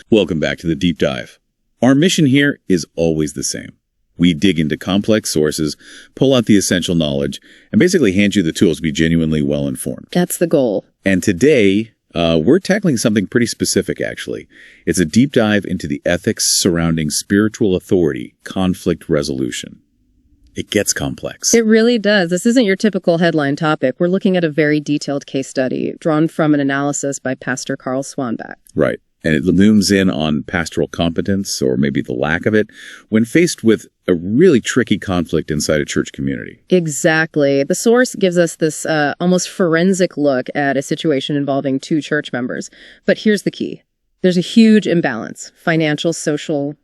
Welcome back to the Deep Dive. Our mission here is always the same. We dig into complex sources, pull out the essential knowledge, and basically hand you the tools to be genuinely well-informed. That's the goal. And today, we're tackling something pretty specific, actually. It's a deep dive into the ethics surrounding spiritual authority, conflict resolution. It gets complex. It really does. This isn't your typical headline topic. We're looking at a very detailed case study drawn from an analysis by Pastor Carl Swanbach. Right. And it looms in on pastoral competence, or maybe the lack of it, when faced with a really tricky conflict inside a church community. Exactly. The source gives us this almost forensic look at a situation involving two church members. But here's the key. There's a huge imbalance. Financial, social,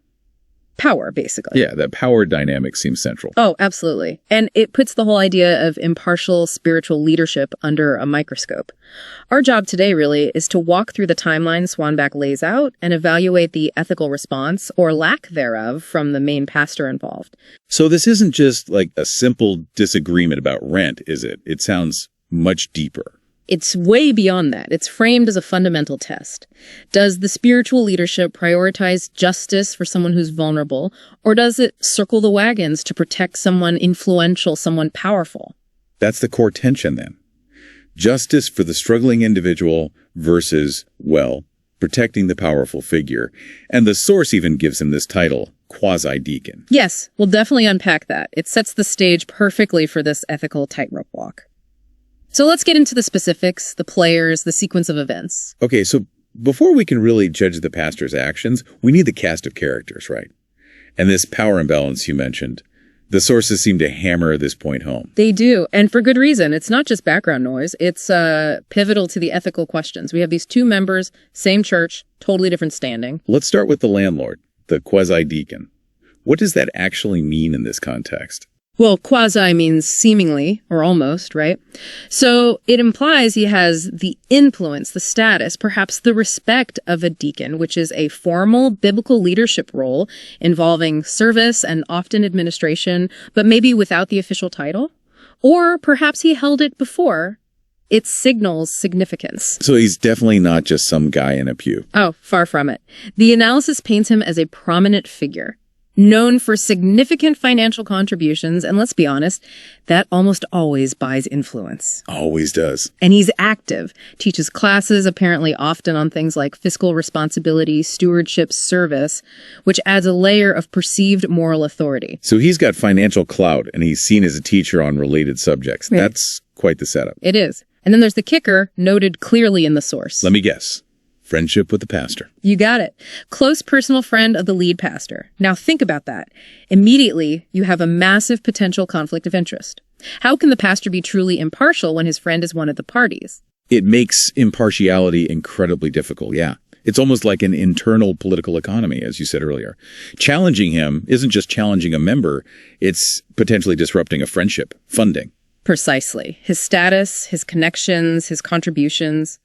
power, basically. Yeah, that power dynamic seems central. Oh, absolutely. And it puts the whole idea of impartial spiritual leadership under a microscope. Our job today really is to walk through the timeline Swanbach lays out and evaluate the ethical response or lack thereof from the main pastor involved. So this isn't just like a simple disagreement about rent, is it? It sounds much deeper. It's way beyond that. It's framed as a fundamental test. Does the spiritual leadership prioritize justice for someone who's vulnerable, or does it circle the wagons to protect someone influential, someone powerful? That's the core tension then. Justice for the struggling individual versus, well, protecting the powerful figure. And the source even gives him this title, quasi-deacon. Yes, we'll definitely unpack that. It sets the stage perfectly for this ethical tightrope walk. So let's get into the specifics, the players, the sequence of events. Okay, so before we can really judge the pastor's actions, we need the cast of characters, right? And this power imbalance you mentioned, the sources seem to hammer this point home. They do, and for good reason. It's not just background noise. It's pivotal to the ethical questions. We have these two members, same church, totally different standing. Let's start with the landlord, the quasi-deacon. What does that actually mean in this context? Well, quasi means seemingly, or almost, right? So it implies he has the influence, the status, perhaps the respect of a deacon, which is a formal biblical leadership role involving service and often administration, but maybe without the official title. Or perhaps he held it before. It signals significance. So he's definitely not just some guy in a pew. Oh, far from it. The analysis paints him as a prominent figure, known for significant financial contributions, and let's be honest, that almost always buys influence. Always does. And he's active, teaches classes, apparently often on things like fiscal responsibility, stewardship, service, which adds a layer of perceived moral authority. So he's got financial clout, and he's seen as a teacher on related subjects. Yeah. That's quite the setup. It is. And then there's the kicker, noted clearly in the source. Let me guess. Friendship with the pastor. You got it. Close personal friend of the lead pastor. Now think about that. Immediately, you have a massive potential conflict of interest. How can the pastor be truly impartial when his friend is one of the parties? It makes impartiality incredibly difficult, yeah. It's almost like an internal political economy, as you said earlier. Challenging him isn't just challenging a member, it's potentially disrupting a friendship, funding. Precisely. His status, his connections, his contributions.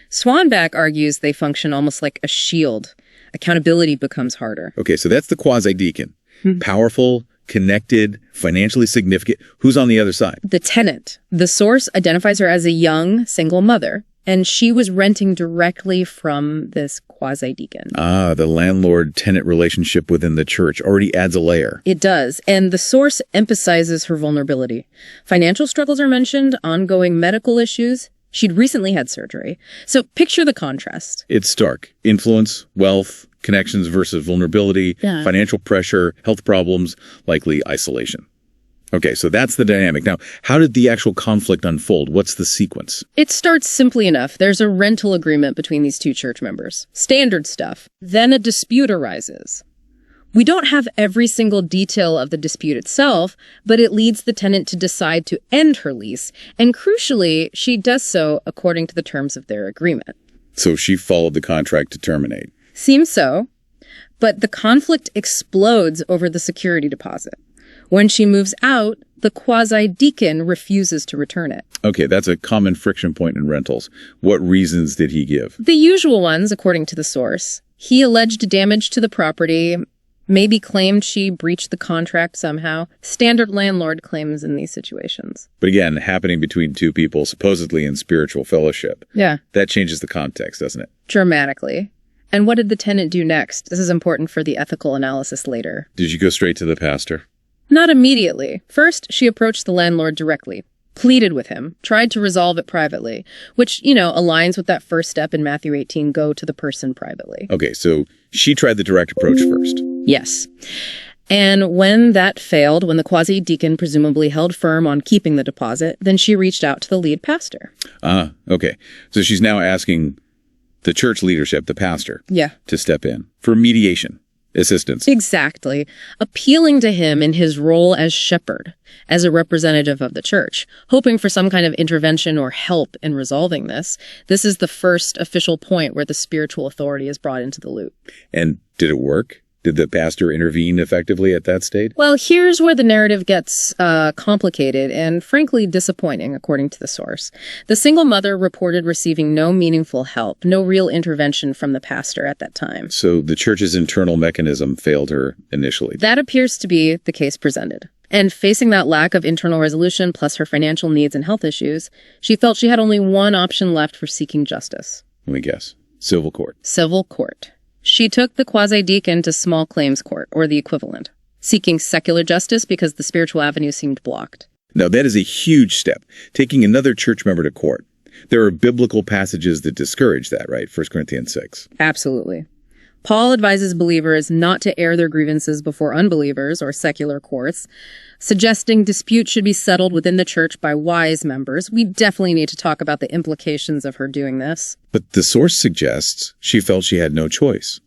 Swanbach argues they function almost like a shield. Accountability becomes harder. Okay, so that's the quasi-deacon. Powerful, connected, financially significant. Who's on the other side? The tenant. The source identifies her as a young, single mother, and she was renting directly from this quasi-deacon. Ah, the landlord-tenant relationship within the church already adds a layer. It does, and the source emphasizes her vulnerability. Financial struggles are mentioned, ongoing medical issues. She'd recently had surgery. So picture the contrast. It's stark. Influence, wealth, connections versus vulnerability, financial pressure, health problems, likely isolation. Okay, so that's the dynamic. Now, how did the actual conflict unfold? What's the sequence? It starts simply enough. There's a rental agreement between these two church members. Standard stuff. Then a dispute arises. We don't have every single detail of the dispute itself, but it leads the tenant to decide to end her lease, and crucially, she does so according to the terms of their agreement. So she followed the contract to terminate. Seems so, but the conflict explodes over the security deposit. When she moves out, the quasi-deacon refuses to return it. Okay, that's a common friction point in rentals. What reasons did he give? The usual ones, according to the source. He alleged damage to the property, maybe claimed she breached the contract somehow. Standard landlord claims in these situations. But again, happening between two people supposedly in spiritual fellowship. Yeah. That changes the context, doesn't it? Dramatically. And what did the tenant do next? This is important for the ethical analysis later. Did you go straight to the pastor? Not immediately. First, she approached the landlord directly, pleaded with him, tried to resolve it privately, which, aligns with that first step in Matthew 18, go to the person privately. Okay, so she tried the direct approach first. Yes. And when that failed, when the quasi-deacon presumably held firm on keeping the deposit, then she reached out to the lead pastor. Okay. So she's now asking the church leadership, the pastor, Yeah. to step in for mediation, assistance. Exactly. Appealing to him in his role as shepherd, as a representative of the church, hoping for some kind of intervention or help in resolving this. This is the first official point where the spiritual authority is brought into the loop. And did it work? Did the pastor intervene effectively at that stage? Well, here's where the narrative gets complicated and frankly disappointing, according to the source. The single mother reported receiving no meaningful help, no real intervention from the pastor at that time. So the church's internal mechanism failed her initially. That appears to be the case presented. And facing that lack of internal resolution, plus her financial needs and health issues, she felt she had only one option left for seeking justice. Let me guess. Civil court. Civil court. She took the quasi-deacon to small claims court, or the equivalent, seeking secular justice because the spiritual avenue seemed blocked. Now, that is a huge step, taking another church member to court. There are biblical passages that discourage that, right? 1 Corinthians 6. Absolutely. Paul advises believers not to air their grievances before unbelievers or secular courts, suggesting disputes should be settled within the church by wise members. We definitely need to talk about the implications of her doing this. But the source suggests she felt she had no choice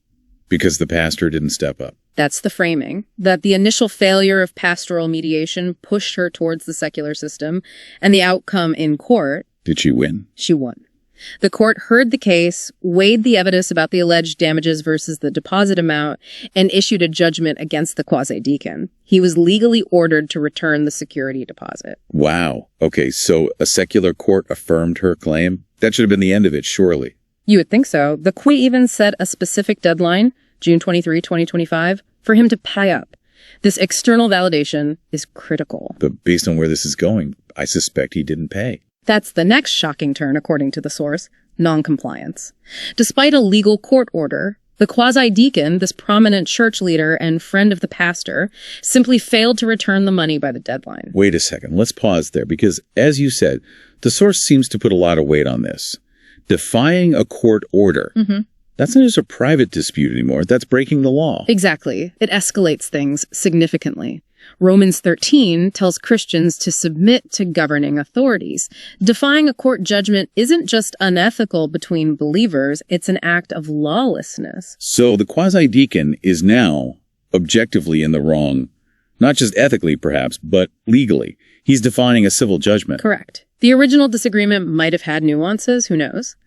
because the pastor didn't step up. That's the framing, that the initial failure of pastoral mediation pushed her towards the secular system, and the outcome in court... Did she win? She won. The court heard the case, weighed the evidence about the alleged damages versus the deposit amount, and issued a judgment against the quasi-deacon. He was legally ordered to return the security deposit. Wow. Okay, so a secular court affirmed her claim? That should have been the end of it, surely. You would think so. The court even set a specific deadline, June 23, 2025, for him to pay up. This external validation is critical. But based on where this is going, I suspect he didn't pay. That's the next shocking turn, according to the source, noncompliance. Despite a legal court order, the quasi-deacon, this prominent church leader and friend of the pastor, simply failed to return the money by the deadline. Wait a second. Let's pause there because, as you said, the source seems to put a lot of weight on this. Defying a court order. Mm-hmm. That's not just a private dispute anymore. That's breaking the law. Exactly. It escalates things significantly. Romans 13 tells Christians to submit to governing authorities. Defying a court judgment isn't just unethical between believers, it's an act of lawlessness. So the quasi-deacon is now objectively in the wrong, not just ethically perhaps, but legally. He's defying a civil judgment. Correct. The original disagreement might have had nuances, who knows?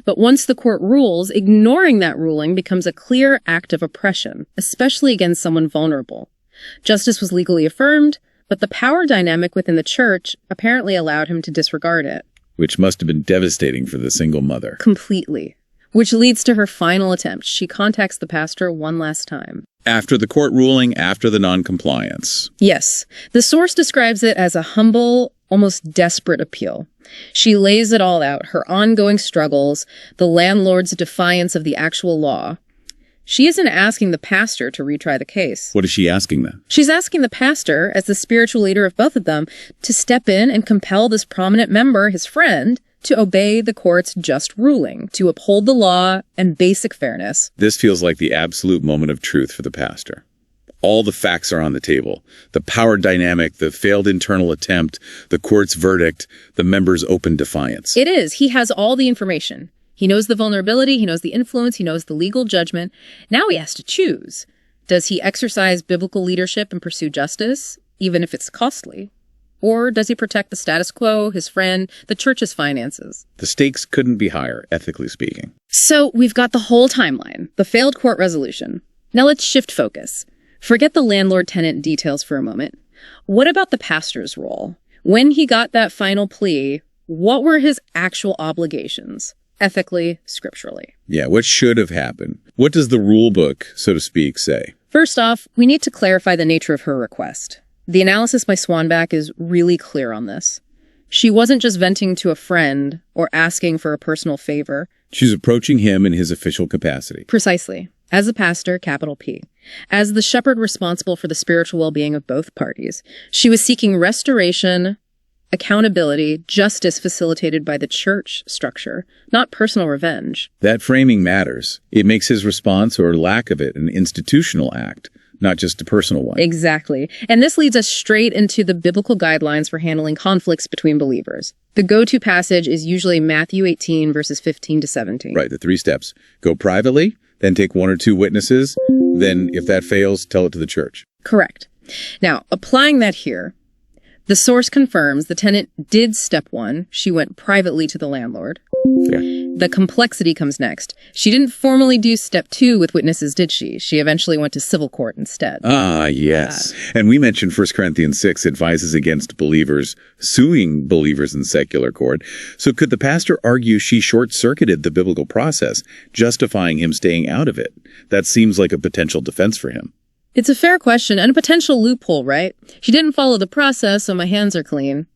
But once the court rules, ignoring that ruling becomes a clear act of oppression, especially against someone vulnerable. Justice was legally affirmed, but the power dynamic within the church apparently allowed him to disregard it. Which must have been devastating for the single mother. Completely. Which leads to her final attempt. She contacts the pastor one last time. After the court ruling, after the noncompliance. Yes. The source describes it as a humble, almost desperate appeal. She lays it all out, her ongoing struggles, the landlord's defiance of the actual law. She isn't asking the pastor to retry the case. What is she asking then? She's asking the pastor, as the spiritual leader of both of them, to step in and compel this prominent member, his friend, to obey the court's just ruling, to uphold the law and basic fairness. This feels like the absolute moment of truth for the pastor. All the facts are on the table. The power dynamic, the failed internal attempt, the court's verdict, the member's open defiance. It is. He has all the information. He knows the vulnerability, he knows the influence, he knows the legal judgment. Now he has to choose. Does he exercise biblical leadership and pursue justice, even if it's costly? Or does he protect the status quo, his friend, the church's finances? The stakes couldn't be higher, ethically speaking. So we've got the whole timeline, the failed court resolution. Now let's shift focus. Forget the landlord-tenant details for a moment. What about the pastor's role? When he got that final plea, what were his actual obligations? Ethically, scripturally. Yeah, what should have happened? What does the rule book, so to speak, say? First off, we need to clarify the nature of her request. The analysis by Swanback is really clear on this. She wasn't just venting to a friend or asking for a personal favor. She's approaching him in his official capacity. Precisely. As a pastor, capital P. As the shepherd responsible for the spiritual well-being of both parties. She was seeking restoration, accountability, justice facilitated by the church structure, not personal revenge. That framing matters. It makes his response, or lack of it, an institutional act, not just a personal one. Exactly. And this leads us straight into the biblical guidelines for handling conflicts between believers. The go-to passage is usually Matthew 18, verses 15 to 17. Right, the 3 steps. Go privately, then take 1 or 2 witnesses, then, if that fails, tell it to the church. Correct. Now, applying that here, the source confirms the tenant did step 1. She went privately to the landlord. Yeah. The complexity comes next. She didn't formally do step 2 with witnesses, did she? She eventually went to civil court instead. Ah, yes. And we mentioned 1 Corinthians 6 advises against believers suing believers in secular court. So could the pastor argue she short-circuited the biblical process, justifying him staying out of it? That seems like a potential defense for him. It's a fair question and a potential loophole, right? She didn't follow the process, so my hands are clean.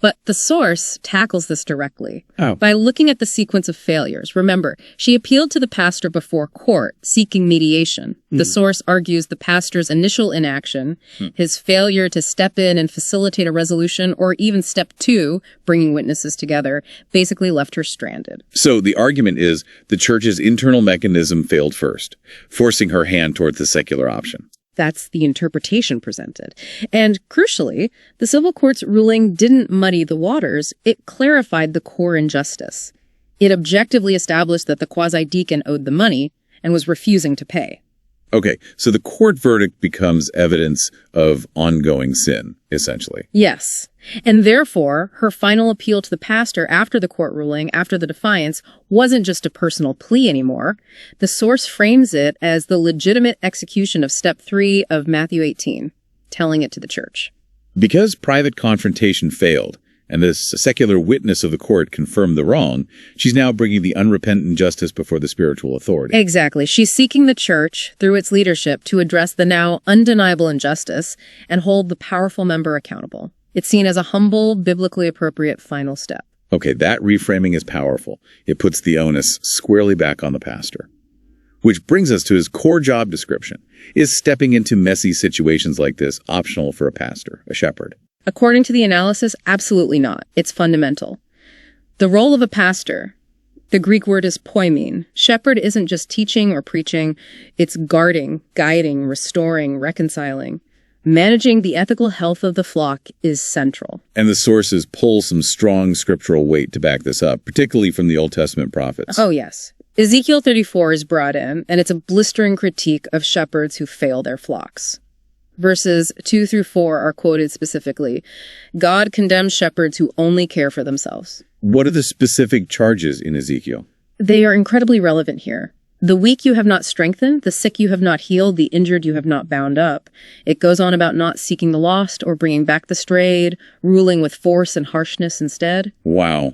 But the source tackles this directly. Oh. By looking at the sequence of failures. Remember, she appealed to the pastor before court, seeking mediation. The source argues the pastor's initial inaction, his failure to step in and facilitate a resolution, or even step 2, bringing witnesses together, basically left her stranded. So the argument is the church's internal mechanism failed first, forcing her hand toward the secular option. That's the interpretation presented. And crucially, the civil court's ruling didn't muddy the waters. It clarified the core injustice. It objectively established that the quasi-deacon owed the money and was refusing to pay. Okay, so the court verdict becomes evidence of ongoing sin, essentially. Yes. And therefore, her final appeal to the pastor after the court ruling, after the defiance, wasn't just a personal plea anymore. The source frames it as the legitimate execution of step 3 of Matthew 18, telling it to the church. Because private confrontation failed, and the secular witness of the court confirmed the wrong, she's now bringing the unrepentant justice before the spiritual authority. Exactly. She's seeking the church, through its leadership, to address the now undeniable injustice and hold the powerful member accountable. It's seen as a humble, biblically appropriate final step. Okay, that reframing is powerful. It puts the onus squarely back on the pastor. Which brings us to his core job description. Is stepping into messy situations like this optional for a pastor, a shepherd? According to the analysis, absolutely not. It's fundamental. The role of a pastor, the Greek word is poimen. Shepherd isn't just teaching or preaching. It's guarding, guiding, restoring, reconciling. Managing the ethical health of the flock is central. And the sources pull some strong scriptural weight to back this up, particularly from the Old Testament prophets. Oh, yes. Ezekiel 34 is brought in, and it's a blistering critique of shepherds who fail their flocks. Verses 2 through 4 are quoted specifically. God condemns shepherds who only care for themselves. What are the specific charges in Ezekiel? They are incredibly relevant here. The weak you have not strengthened, the sick you have not healed, the injured you have not bound up. It goes on about not seeking the lost or bringing back the strayed, ruling with force and harshness instead. Wow.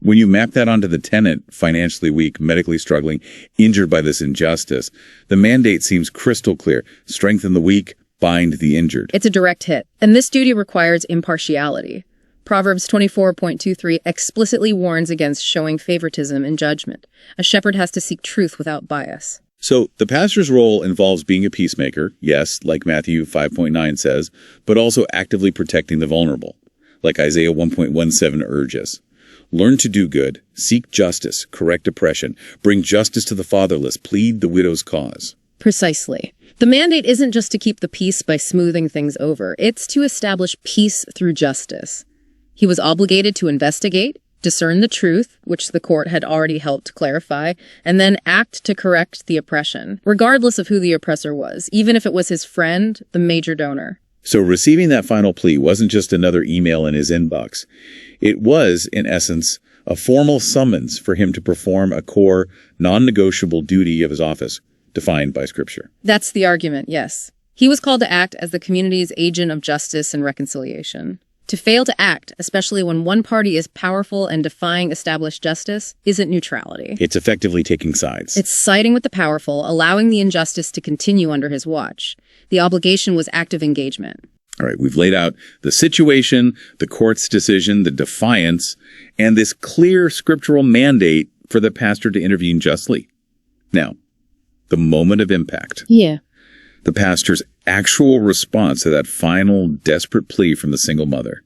When you map that onto the tenant, financially weak, medically struggling, injured by this injustice, the mandate seems crystal clear. Strengthen the weak, bind the injured. It's a direct hit, and this duty requires impartiality. Proverbs 24.23 explicitly warns against showing favoritism in judgment. A shepherd has to seek truth without bias. So the pastor's role involves being a peacemaker, yes, like Matthew 5.9 says, but also actively protecting the vulnerable, like Isaiah 1.17 urges. Learn to do good, seek justice, correct oppression, bring justice to the fatherless, plead the widow's cause. Precisely. The mandate isn't just to keep the peace by smoothing things over. It's to establish peace through justice. He was obligated to investigate, discern the truth, which the court had already helped clarify, and then act to correct the oppression, regardless of who the oppressor was, even if it was his friend, the major donor. So receiving that final plea wasn't just another email in his inbox. It was, in essence, a formal summons for him to perform a core, non-negotiable duty of his office, defined by Scripture. That's the argument, yes. He was called to act as the community's agent of justice and reconciliation. To fail to act, especially when one party is powerful and defying established justice, isn't neutrality. It's effectively taking sides. It's siding with the powerful, allowing the injustice to continue under his watch. The obligation was active engagement. All right, we've laid out the situation, the court's decision, the defiance, and this clear scriptural mandate for the pastor to intervene justly. Now, the moment of impact. Yeah. The pastor's actual response to that final desperate plea from the single mother.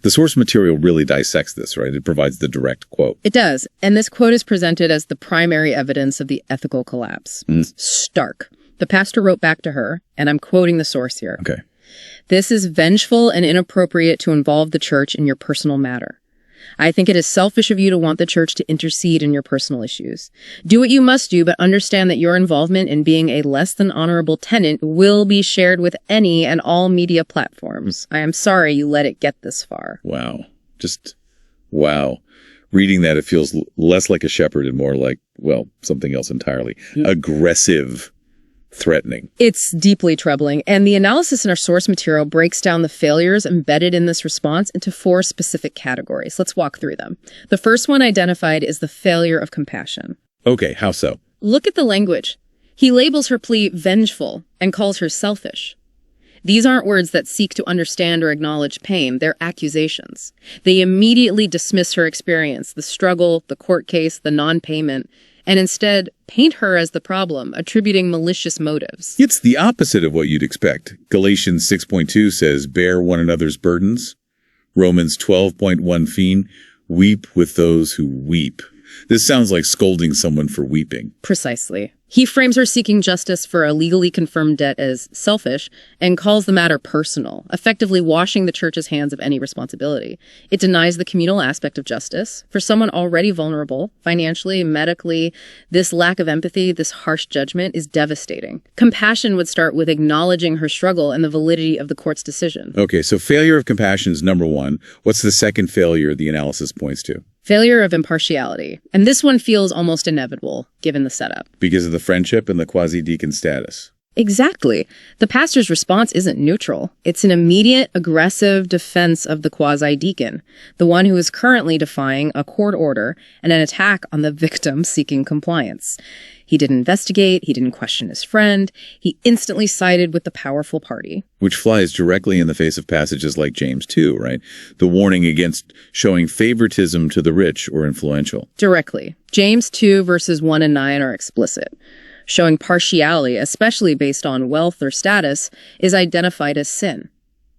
The source material really dissects this, right? It provides the direct quote. It does. And this quote is presented as the primary evidence of the ethical collapse. Stark. The pastor wrote back to her, and I'm quoting the source here. Okay. This is vengeful and inappropriate to involve the church in your personal matter. I think it is selfish of you to want the church to intercede in your personal issues. Do what you must do, but understand that your involvement in being a less than honorable tenant will be shared with any and all media platforms. I am sorry you let it get this far. Wow. Just, wow. Reading that, it feels less like a shepherd and more like, well, something else entirely. Aggressive. Threatening. It's deeply troubling, and the analysis in our source material breaks down the failures embedded in this response into 4 specific categories. Let's walk through them. The first one identified is the failure of compassion. Okay, how so? Look at the language. He labels her plea vengeful and calls her selfish. These aren't words that seek to understand or acknowledge pain. They're accusations. They immediately dismiss her experience, the struggle, the court case, the non-payment, and instead paint her as the problem, attributing malicious motives. It's the opposite of what you'd expect. Galatians 6.2 says, bear one another's burdens. Romans 12.1, weep with those who weep. This sounds like scolding someone for weeping. Precisely. He frames her seeking justice for a legally confirmed debt as selfish and calls the matter personal, effectively washing the church's hands of any responsibility. It denies the communal aspect of justice. For someone already vulnerable, financially, medically, this lack of empathy, this harsh judgment is devastating. Compassion would start with acknowledging her struggle and the validity of the court's decision. Okay, so failure of compassion is number 1. What's the second failure the analysis points to? Failure of impartiality. And this one feels almost inevitable, given the setup. Because of the friendship and the quasi-deacon status. Exactly. The pastor's response isn't neutral. It's an immediate, aggressive defense of the quasi-deacon, the one who is currently defying a court order and an attack on the victim seeking compliance. He didn't investigate. He didn't question his friend. He instantly sided with the powerful party. Which flies directly in the face of passages like James 2, right? The warning against showing favoritism to the rich or influential. Directly. James 2 verses 1 and 9 are explicit. Showing partiality, especially based on wealth or status, is identified as sin.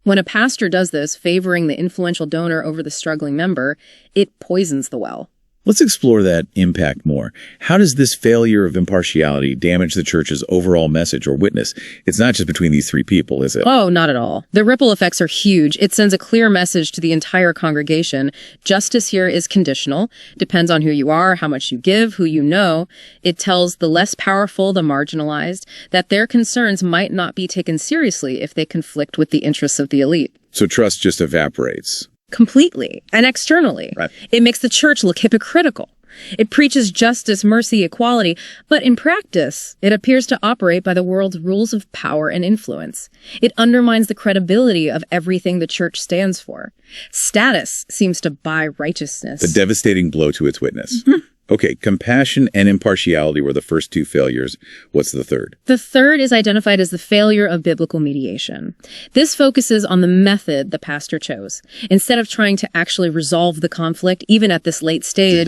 When a pastor does this, favoring the influential donor over the struggling member, it poisons the well. Let's explore that impact more. How does this failure of impartiality damage the church's overall message or witness? It's not just between these 3 people, is it? Oh, not at all. The ripple effects are huge. It sends a clear message to the entire congregation. Justice here is conditional, depends on who you are, how much you give, who you know. It tells the less powerful, the marginalized, that their concerns might not be taken seriously if they conflict with the interests of the elite. So trust just evaporates. Completely and externally. Right. It makes the church look hypocritical. It preaches justice, mercy, equality, but in practice, it appears to operate by the world's rules of power and influence. It undermines the credibility of everything the church stands for. Status seems to buy righteousness. A devastating blow to its witness. Okay, compassion and impartiality were the first 2 failures. What's the third? The third is identified as the failure of biblical mediation. This focuses on the method the pastor chose. Instead of trying to actually resolve the conflict, even at this late stage,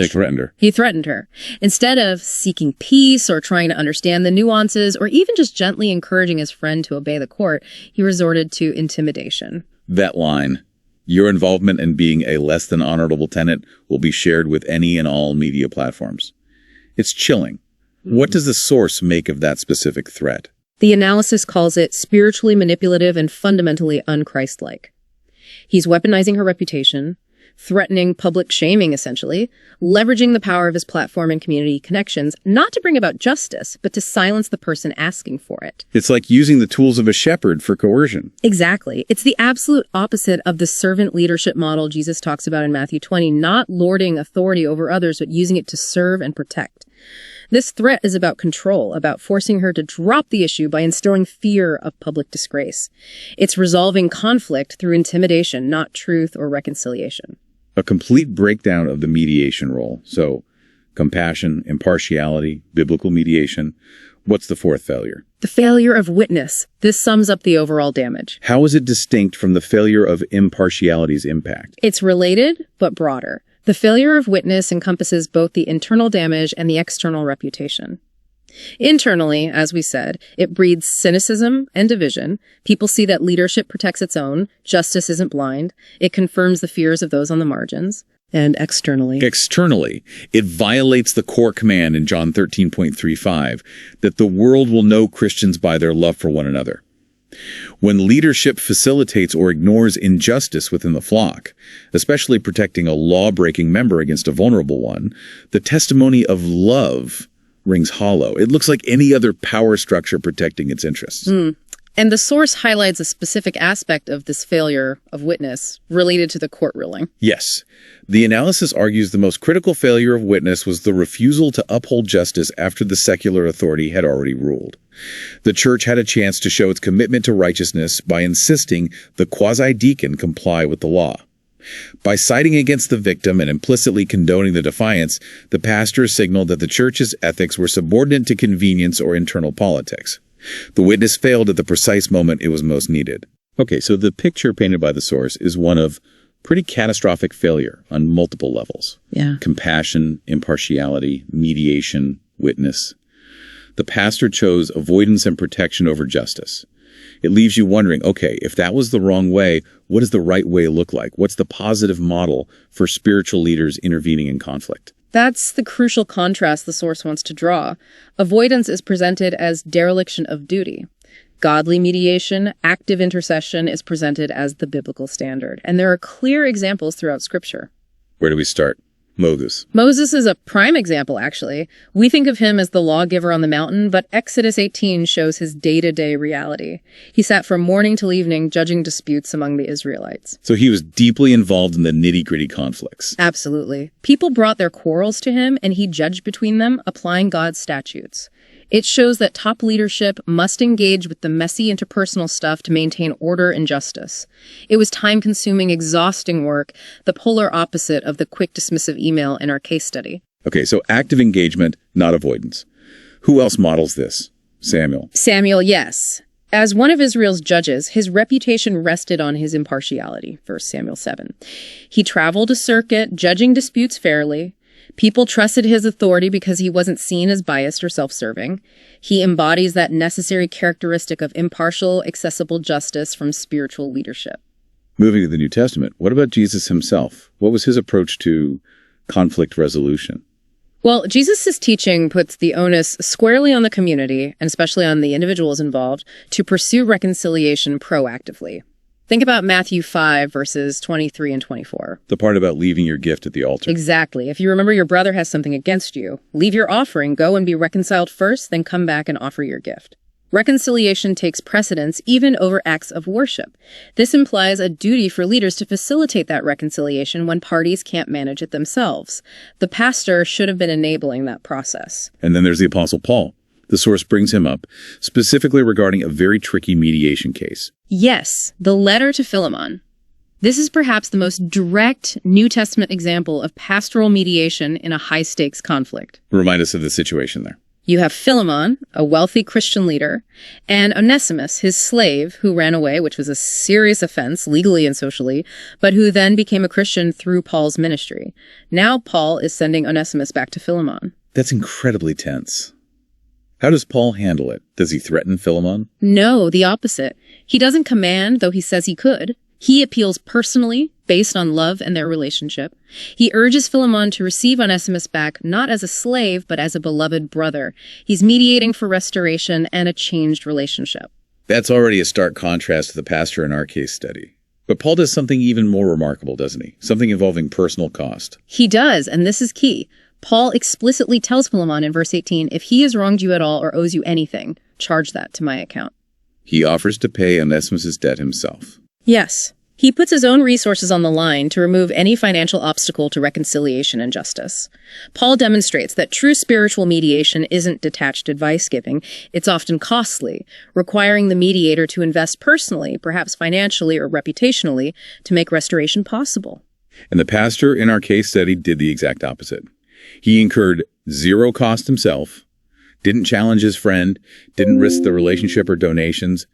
he threatened her. Instead of seeking peace or trying to understand the nuances or even just gently encouraging his friend to obey the court, he resorted to intimidation. That line. Your involvement in being a less than honorable tenant will be shared with any and all media platforms. It's chilling. What does the source make of that specific threat? The analysis calls it spiritually manipulative and fundamentally un-Christ-like. He's weaponizing her reputation, threatening public shaming, essentially, leveraging the power of his platform and community connections, not to bring about justice, but to silence the person asking for it. It's like using the tools of a shepherd for coercion. Exactly. It's the absolute opposite of the servant leadership model Jesus talks about in Matthew 20, not lording authority over others, but using it to serve and protect. This threat is about control, about forcing her to drop the issue by instilling fear of public disgrace. It's resolving conflict through intimidation, not truth or reconciliation. A complete breakdown of the mediation role. So, compassion, impartiality, biblical mediation. What's the fourth failure? The failure of witness. This sums up the overall damage. How is it distinct from the failure of impartiality's impact? It's related, but broader. The failure of witness encompasses both the internal damage and the external reputation. Internally, as we said, it breeds cynicism and division. People see that leadership protects its own, justice isn't blind. It confirms the fears of those on the margins. And externally, it violates the core command in John 13.35 that the world will know Christians by their love for one another. When leadership facilitates or ignores injustice within the flock, especially protecting a law-breaking member against a vulnerable one, the testimony of love rings hollow. It looks like any other power structure protecting its interests. And the source highlights a specific aspect of this failure of witness related to the court ruling. Yes. The analysis argues the most critical failure of witness was the refusal to uphold justice after the secular authority had already ruled. The church had a chance to show its commitment to righteousness by insisting the quasi-deacon comply with the law. By siding against the victim and implicitly condoning the defiance, the pastor signaled that the church's ethics were subordinate to convenience or internal politics. The witness failed at the precise moment it was most needed. Okay, so the picture painted by the source is one of pretty catastrophic failure on multiple levels. Yeah. Compassion, impartiality, mediation, witness. The pastor chose avoidance and protection over justice. It leaves you wondering, okay, if that was the wrong way, what does the right way look like? What's the positive model for spiritual leaders intervening in conflict? That's the crucial contrast the source wants to draw. Avoidance is presented as dereliction of duty. Godly mediation, active intercession is presented as the biblical standard. And there are clear examples throughout Scripture. Where do we start? Moses. Moses is a prime example, actually. We think of him as the lawgiver on the mountain, but Exodus 18 shows his day-to-day reality. He sat from morning till evening judging disputes among the Israelites. So he was deeply involved in the nitty-gritty conflicts. Absolutely. People brought their quarrels to him, and he judged between them, applying God's statutes. It shows that top leadership must engage with the messy interpersonal stuff to maintain order and justice. It was time-consuming, exhausting work, the polar opposite of the quick dismissive email in our case study. Okay, so active engagement, not avoidance. Who else models this? Samuel. Samuel, yes. As one of Israel's judges, his reputation rested on his impartiality, 1 Samuel 7. He traveled a circuit, judging disputes fairly. People trusted his authority because he wasn't seen as biased or self-serving. He embodies that necessary characteristic of impartial, accessible justice from spiritual leadership. Moving to the New Testament, what about Jesus himself? What was his approach to conflict resolution? Well, Jesus' teaching puts the onus squarely on the community, and especially on the individuals involved, to pursue reconciliation proactively. Think about Matthew 5, verses 23 and 24. The part about leaving your gift at the altar. Exactly. If you remember your brother has something against you, leave your offering, go and be reconciled first, then come back and offer your gift. Reconciliation takes precedence even over acts of worship. This implies a duty for leaders to facilitate that reconciliation when parties can't manage it themselves. The pastor should have been enabling that process. And then there's the Apostle Paul. The source brings him up, specifically regarding a very tricky mediation case. Yes, the letter to Philemon. This is perhaps the most direct New Testament example of pastoral mediation in a high-stakes conflict. Remind us of the situation there. You have Philemon, a wealthy Christian leader, and Onesimus, his slave, who ran away, which was a serious offense, legally and socially, but who then became a Christian through Paul's ministry. Now Paul is sending Onesimus back to Philemon. That's incredibly tense. How does Paul handle it? Does he threaten Philemon? No, the opposite. He doesn't command, though he says he could. He appeals personally, based on love and their relationship. He urges Philemon to receive Onesimus back, not as a slave, but as a beloved brother. He's mediating for restoration and a changed relationship. That's already a stark contrast to the pastor in our case study. But Paul does something even more remarkable, doesn't he? Something involving personal cost. He does, and this is key. Paul explicitly tells Philemon in verse 18, if he has wronged you at all or owes you anything, charge that to my account. He offers to pay Onesimus' debt himself. Yes. He puts his own resources on the line to remove any financial obstacle to reconciliation and justice. Paul demonstrates that true spiritual mediation isn't detached advice-giving. It's often costly, requiring the mediator to invest personally, perhaps financially or reputationally, to make restoration possible. And the pastor in our case study did the exact opposite. He incurred zero cost himself, didn't challenge his friend, didn't risk the relationship or donations,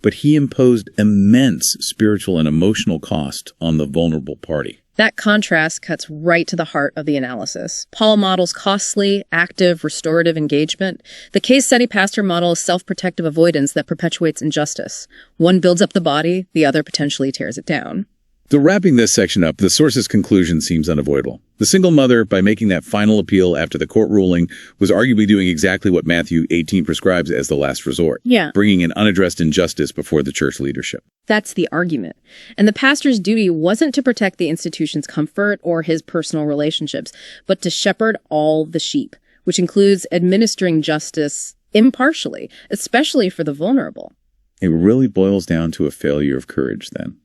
but he imposed immense spiritual and emotional cost on the vulnerable party. That contrast cuts right to the heart of the analysis. Paul models costly, active, restorative engagement. The case study pastor model is self-protective avoidance that perpetuates injustice. One builds up the body, the other potentially tears it down. So wrapping this section up, the source's conclusion seems unavoidable. The single mother, by making that final appeal after the court ruling, was arguably doing exactly what Matthew 18 prescribes as the last resort. Yeah. Bringing an unaddressed injustice before the church leadership. That's the argument. And the pastor's duty wasn't to protect the institution's comfort or his personal relationships, but to shepherd all the sheep, which includes administering justice impartially, especially for the vulnerable. It really boils down to a failure of courage, then,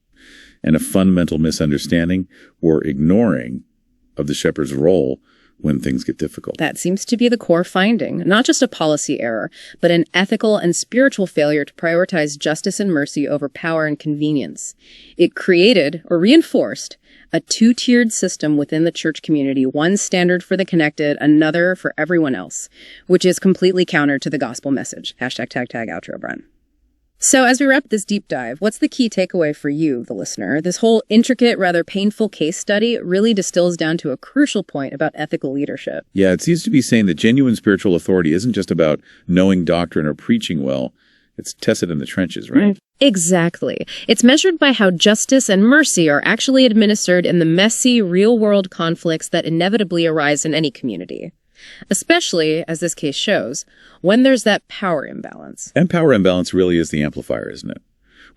and a fundamental misunderstanding or ignoring of the shepherd's role when things get difficult. That seems to be the core finding, not just a policy error, but an ethical and spiritual failure to prioritize justice and mercy over power and convenience. It created, or reinforced, a two-tiered system within the church community, one standard for the connected, another for everyone else, which is completely counter to the gospel message. # outro, Brent. So as we wrap this deep dive, what's the key takeaway for you, the listener? This whole intricate, rather painful case study really distills down to a crucial point about ethical leadership. Yeah, it seems to be saying that genuine spiritual authority isn't just about knowing doctrine or preaching well. It's tested in the trenches, right? Exactly. It's measured by how justice and mercy are actually administered in the messy, real-world conflicts that inevitably arise in any community. Especially, as this case shows, when there's that power imbalance. And power imbalance really is the amplifier, isn't it?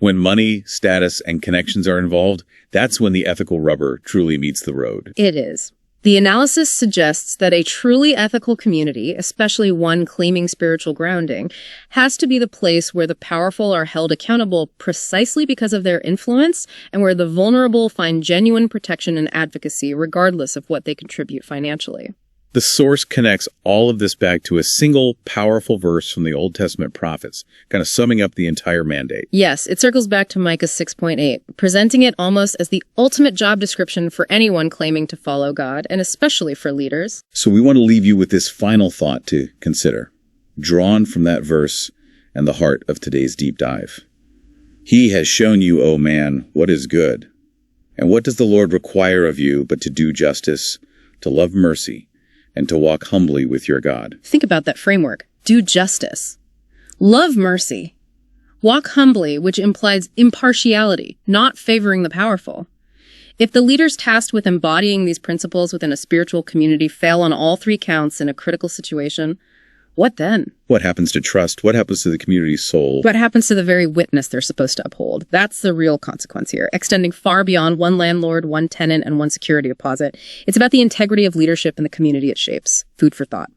When money, status, and connections are involved, that's when the ethical rubber truly meets the road. It is. The analysis suggests that a truly ethical community, especially one claiming spiritual grounding, has to be the place where the powerful are held accountable precisely because of their influence and where the vulnerable find genuine protection and advocacy regardless of what they contribute financially. The source connects all of this back to a single powerful verse from the Old Testament prophets, kind of summing up the entire mandate. Yes, it circles back to Micah 6.8, presenting it almost as the ultimate job description for anyone claiming to follow God, and especially for leaders. So we want to leave you with this final thought to consider, drawn from that verse and the heart of today's deep dive. He has shown you, O man, what is good. And what does the Lord require of you but to do justice, to love mercy, and to walk humbly with your God? Think about that framework. Do justice. Love mercy. Walk humbly, which implies impartiality, not favoring the powerful. If the leaders tasked with embodying these principles within a spiritual community fail on all three counts in a critical situation, what then? What happens to trust? What happens to the community's soul? What happens to the very witness they're supposed to uphold? That's the real consequence here, extending far beyond one landlord, one tenant, and one security deposit. It's about the integrity of leadership in the community it shapes. Food for thought.